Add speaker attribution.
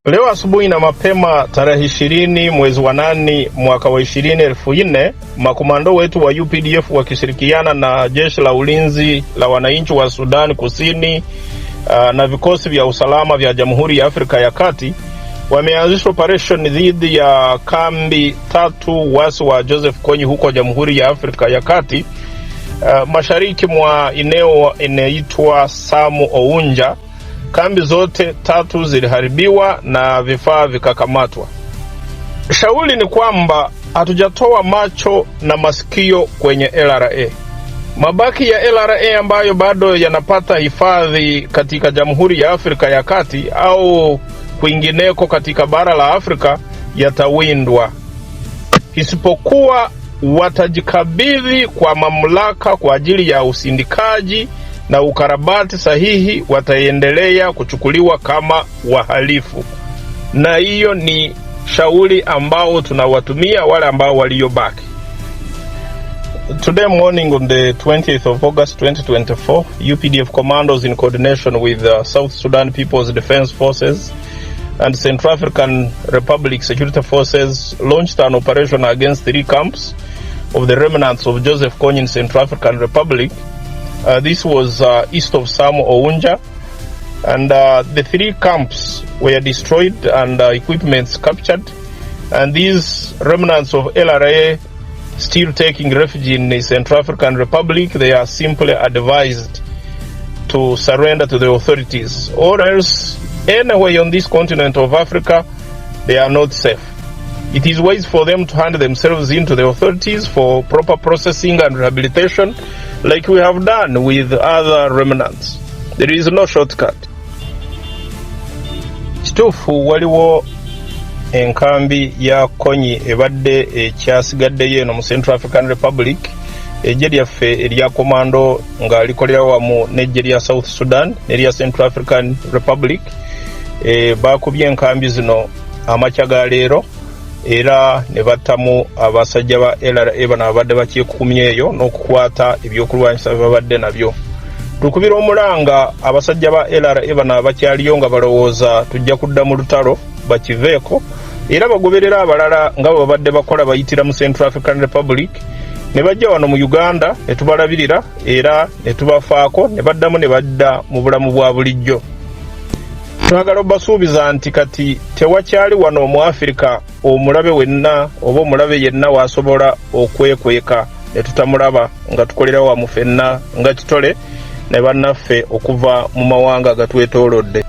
Speaker 1: Leo asubuhi na mapema tarehe 20 mwezi wa 8 mwaka wa 2024, makomando wetu wa UPDF wakishirikiana na jeshi la ulinzi la wananchi wa Sudan Kusini na vikosi vya usalama vya Jamhuri ya Afrika ya Kati wameanzisha operation dhidi ya kambi 3 wasi wa Joseph Kony huko Jamhuri ya Afrika ya Kati, mashariki mwa eneo inaitwa Samu Ounja. Kambi zote 3 ziliharibiwa na vifaa vikakamatwa. Shauri ni kwamba hatujatoa macho na masikio kwenye LRA. Mabaki ya LRA ambayo bado yanapata hifadhi katika Jamhuri ya Afrika ya Kati au kwingineko katika bara la Afrika yatawindwa, isipokuwa watajikabidhi kwa mamlaka kwa ajili ya usindikaji na ukarabati sahihi, wataendelea kuchukuliwa kama wahalifu. Na hiyo ni shauri ambao tunawatumia wale ambao waliobaki. Today morning on the 20th of August 2024, UPDF commandos in coordination with the South Sudan People's Defense Forces and Central African Republic Security Forces launched an operation against 3 camps of the remnants of Joseph Kony in Central African Republic. This was east of Samu Ounja, and the 3 camps were destroyed and equipments captured, and these remnants of LRA still taking refuge in the Central African Republic, they are simply advised to surrender to the authorities, or else anywhere on this continent of Africa they are not safe. It is wise for them to hand themselves into the authorities for proper processing and rehabilitation, like we have done with other remnants. There is no shortcut. Kituufu waliwo enkambi ya Kony ebadde ekyasigadde yeno mu Central African Republic, ejje lyaffe erya komando nga likolera wamu n'ejje lya South Sudan n'erya Central African Republic. Bakubye enkambi zino amakya ga leero, era ne batamu abasajja ba LRA bana abadde bakyekukumye eyo n'okukwata ebyokulwanyisa babadde nabyo. Tukubira omulanga abasajja ba LRA bana bakyaliyo nga balowooza tujja kudda mu lutalo bakiveeko, era bagoberera abalala nga babadde bakola bayitira mu Central African Republic, ne bajja wano mu Uganda ne tubalabirira era ne tubafaako ne baddamu ne badda mu bulamu bwa bulijjo. Twagala basuubiza nti kati tewakyali wano mu Afrika omulabe wenna oba omulabe yenna wasobola okwekweka ne tutamulaba nga tukolera wa mufenna nga kitole ne bannaffe okuva mu mawanga gatwetoolodde.